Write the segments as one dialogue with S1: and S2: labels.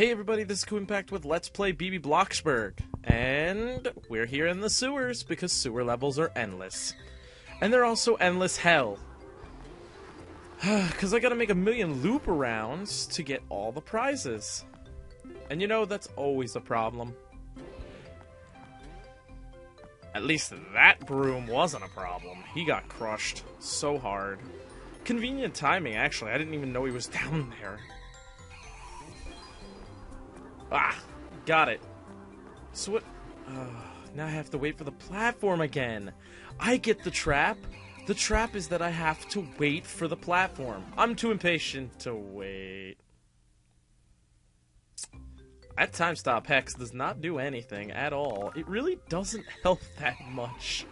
S1: Hey everybody, this is KuuImpact with Let's Play Bibi Blocksberg, and we're here in the sewers because sewer levels are endless. And they're also endless hell. Because I gotta make a million loop-arounds to get all the prizes. And you know, that's always a problem. At least that broom wasn't a problem. He got crushed so hard. Convenient timing, actually. I didn't even know he was down there. Ah, got it. So what? Now I have to wait for the platform again. I get the trap. The trap is that I have to wait for the platform. I'm too impatient to wait. That time stop hex does not do anything at all. It really doesn't help that much.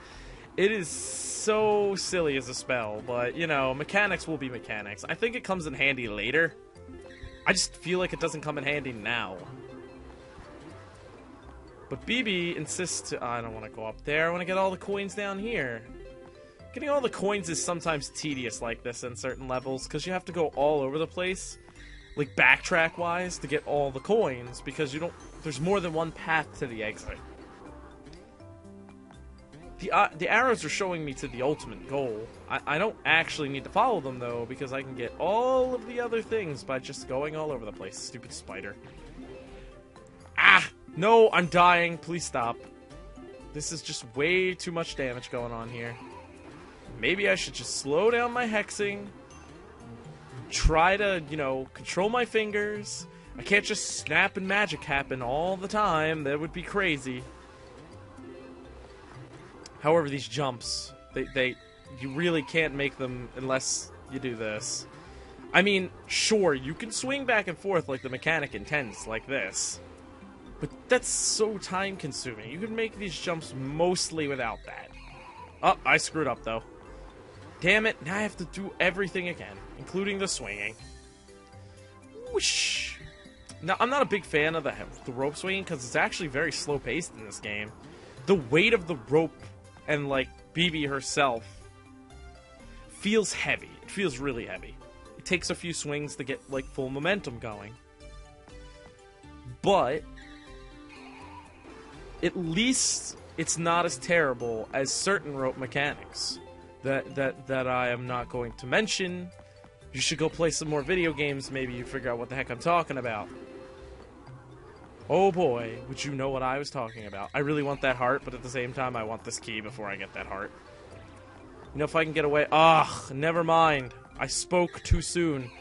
S1: It is so silly as a spell, but, you know, mechanics will be mechanics. I think it comes in handy later. I just feel like it doesn't come in handy now. But Bibi insists to... I don't want to go up there. I want to get all the coins down here. Getting all the coins is sometimes tedious like this in certain levels, because you have to go all over the place, like backtrack-wise, to get all the coins, because you don't... There's more than one path to the exit. The arrows are showing me to the ultimate goal. I don't actually need to follow them, though, because I can get all of the other things by just going all over the place. Stupid spider. Ah! No, I'm dying. Please stop. This is just way too much damage going on here. Maybe I should just slow down my hexing. Try to, you know, control my fingers. I can't just snap and magic happen all the time. That would be crazy. However, these jumps, you really can't make them unless you do this. I mean, sure, you can swing back and forth like the mechanic intends, like this. But that's so time-consuming. You can make these jumps mostly without that. Oh, I screwed up, though. Damn it, now I have to do everything again, including the swinging. Whoosh! Now, I'm not a big fan of the rope swinging, because it's actually very slow-paced in this game. The weight of the rope and, like, Bibi herself feels heavy. It feels really heavy. It takes a few swings to get, like, full momentum going. But at least it's not as terrible as certain rope mechanics that I am not going to mention. You should go play some more video games, maybe you figure out what the heck I'm talking about. Oh boy, would you know what I was talking about. I really want that heart, but at the same time I want this key before I get that heart. You know, if I can get away... Ugh, never mind. I spoke too soon.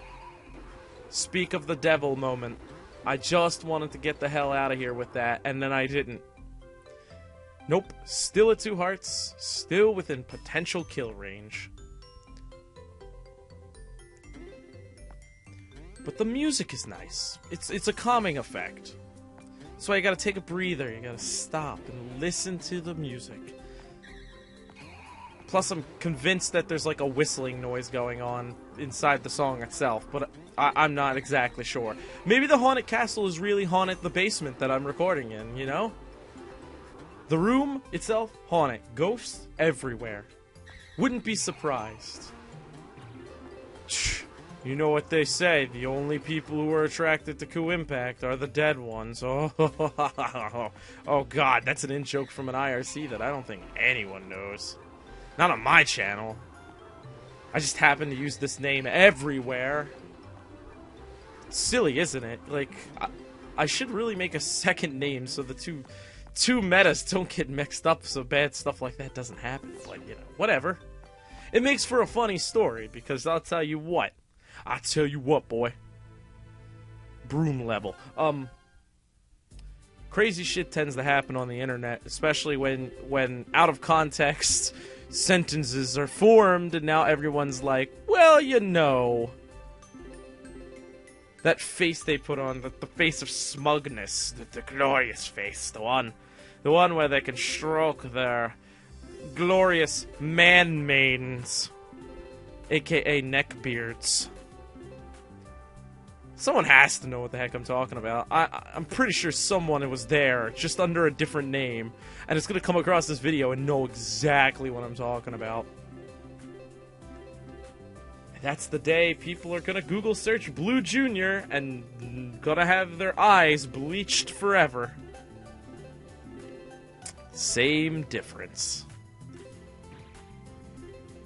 S1: Speak of the devil moment. I just wanted to get the hell out of here with that, and then I didn't. Nope, still at 2 hearts, still within potential kill range. But the music is nice. It's a calming effect. So you gotta take a breather, you gotta stop and listen to the music. Plus I'm convinced that there's like a whistling noise going on inside the song itself, but I'm not exactly sure. Maybe the haunted castle is really haunted the basement that I'm recording in, you know? The room itself, haunted. Ghosts everywhere. Wouldn't be surprised. You know what they say, the only people who are attracted to KuuImpact are the dead ones. Oh, oh god, that's an in-joke from an IRC that I don't think anyone knows. Not on my channel. I just happen to use this name everywhere. It's silly, isn't it? Like, I should really make a second name so the two metas don't get mixed up so bad stuff like that doesn't happen. But, you know, whatever. It makes for a funny story, because I'll tell you what. I'll tell you what, boy. Broom level. Crazy shit tends to happen on the internet, especially when out of context sentences are formed, and now everyone's like, well, you know. That face they put on, the face of smugness, the glorious face, the one where they can stroke their glorious man-maidens, aka neckbeards. Someone has to know what the heck I'm talking about. I'm pretty sure someone was there, just under a different name, and it's gonna come across this video and know exactly what I'm talking about. That's the day people are gonna Google search Blue Jr. and gonna have their eyes bleached forever. Same difference.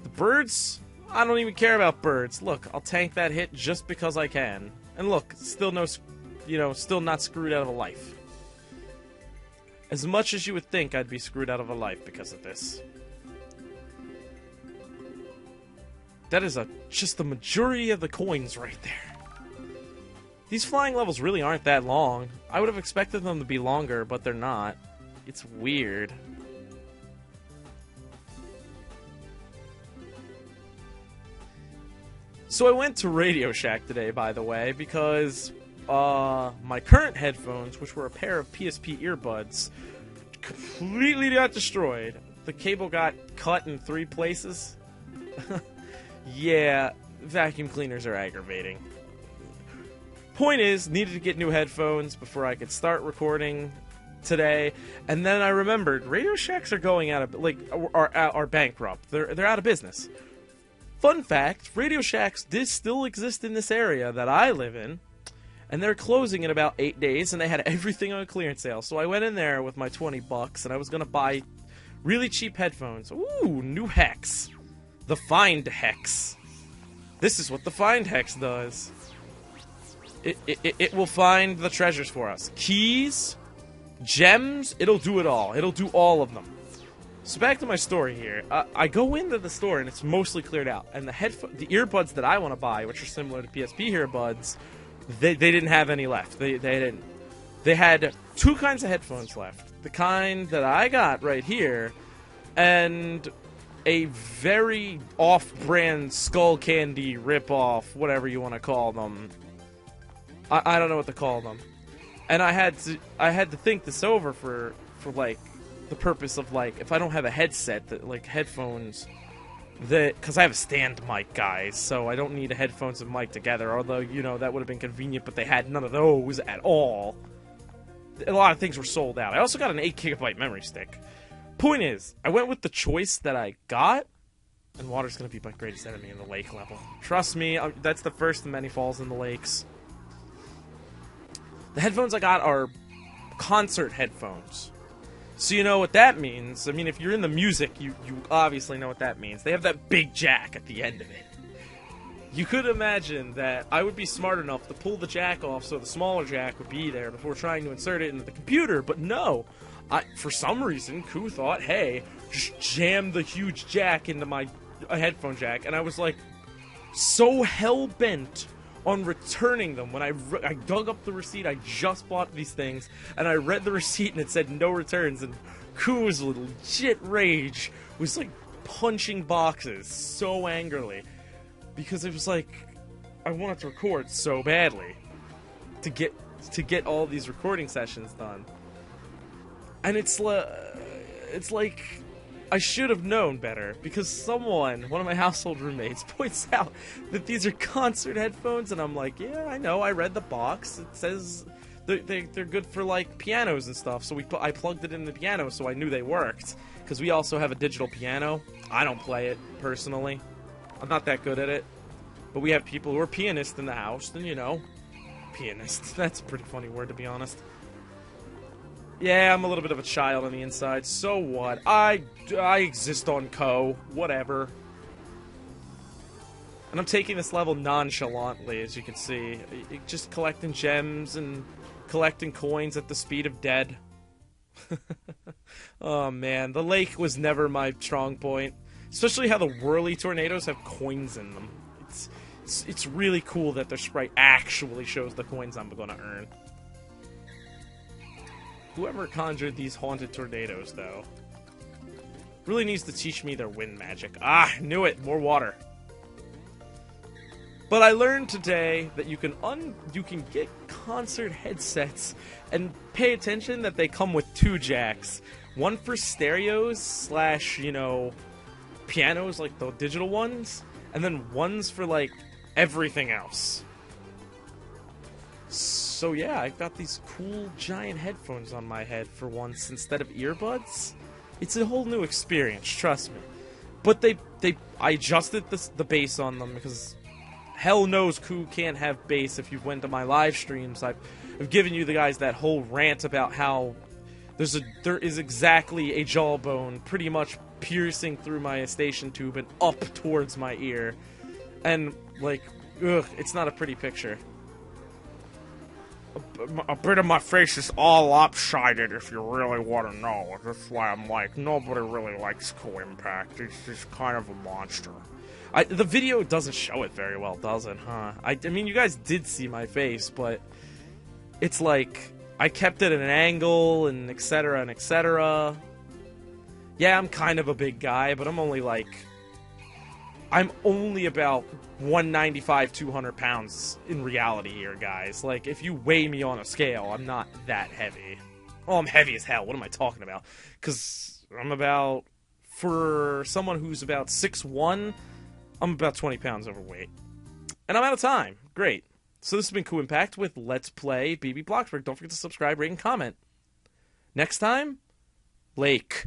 S1: The birds? I don't even care about birds. Look, I'll tank that hit just because I can. And look, still no, still not screwed out of a life. As much as you would think I'd be screwed out of a life because of this. That is just the majority of the coins right there. These flying levels really aren't that long. I would have expected them to be longer, but they're not. It's weird. So I went to Radio Shack today, by the way, because my current headphones, which were a pair of PSP earbuds, completely got destroyed. The cable got cut in 3 places. Yeah, vacuum cleaners are aggravating. Point is, needed to get new headphones before I could start recording today, and then I remembered Radio Shacks are going out of are bankrupt. They're out of business. Fun fact: Radio Shacks still exist in this area that I live in, and they're closing in about 8 days. And they had everything on clearance sale, so I went in there with my $20, and I was gonna buy really cheap headphones. Ooh, new hex. The Find Hex. This is what the Find Hex does. It will find the treasures for us. Keys, gems, it'll do it all. It'll do all of them. So back to my story here. I go into the store and it's mostly cleared out. And the earbuds that I want to buy, which are similar to PSP earbuds, they didn't have any left. They didn't. They had 2 kinds of headphones left. The kind that I got right here, and a very off-brand Skull Candy ripoff, whatever you want to call them. I don't know what to call them. And I had to think this over for like the purpose of, like, if I don't have a headset, that like headphones, because I have a stand mic, guys, so I don't need a headphones and mic together, although, you know, that would have been convenient, but they had none of those at all. A lot of things were sold out. I also got an 8GB memory stick. Point is, I went with the choice that I got, and water's gonna be my greatest enemy in the lake level. Trust me, that's the first of many falls in the lakes. The headphones I got are concert headphones. So you know what that means. I mean, if you're in the music, you obviously know what that means. They have that big jack at the end of it. You could imagine that I would be smart enough to pull the jack off so the smaller jack would be there before trying to insert it into the computer, but no. For some reason, Koo thought, hey, just jam the huge jack into my headphone jack, and I was like, so hell-bent on returning them. When I dug up the receipt, I just bought these things, and I read the receipt, and it said no returns, and Koo's legit rage was like punching boxes so angrily, because it was like, I wanted to record so badly to get all these recording sessions done. And it's like, I should have known better, because one of my household roommates, points out that these are concert headphones, and I'm like, yeah, I know, I read the box, it says they're good for, like, pianos and stuff, so I plugged it in the piano, so I knew they worked, because we also have a digital piano. I don't play it, personally. I'm not that good at it, but we have people who are pianists in the house, and, you know, pianists, that's a pretty funny word, to be honest. Yeah, I'm a little bit of a child on the inside. So what? I exist on Ko. Whatever. And I'm taking this level nonchalantly, as you can see. Just collecting gems and collecting coins at the speed of dead. Oh man, the lake was never my strong point. Especially how the whirly tornadoes have coins in them. It's really cool that their sprite actually shows the coins I'm gonna earn. Whoever conjured these haunted tornadoes, though, really needs to teach me their wind magic. Ah, knew it! More water. But I learned today that you can get concert headsets and pay attention that they come with 2 jacks. One for stereos / you know, pianos, like the digital ones, and then one's for, like, everything else. So yeah, I've got these cool giant headphones on my head for once instead of earbuds. It's a whole new experience, trust me. But I adjusted the bass on them because hell knows Ku can't have bass if you've went to my live streams. I've given you the guys that whole rant about how there is exactly a jawbone pretty much piercing through my station tube and up towards my ear. And, like, ugh, it's not a pretty picture. A bit of my face is all lopsided, if you really want to know. That's why I'm like, nobody really likes KuuImpact. He's just kind of a monster. The video doesn't show it very well, does it, huh? I mean, you guys did see my face, but it's like, I kept it at an angle, and etc., and etc. Yeah, I'm kind of a big guy, but I'm only about 195, 200 pounds in reality here, guys. Like, if you weigh me on a scale, I'm not that heavy. Oh, I'm heavy as hell. What am I talking about? Because for someone who's about 6'1", I'm about 20 pounds overweight. And I'm out of time. Great. So this has been KuuImpact with Let's Play Bibi Blocksberg. Don't forget to subscribe, rate, and comment. Next time, Lake.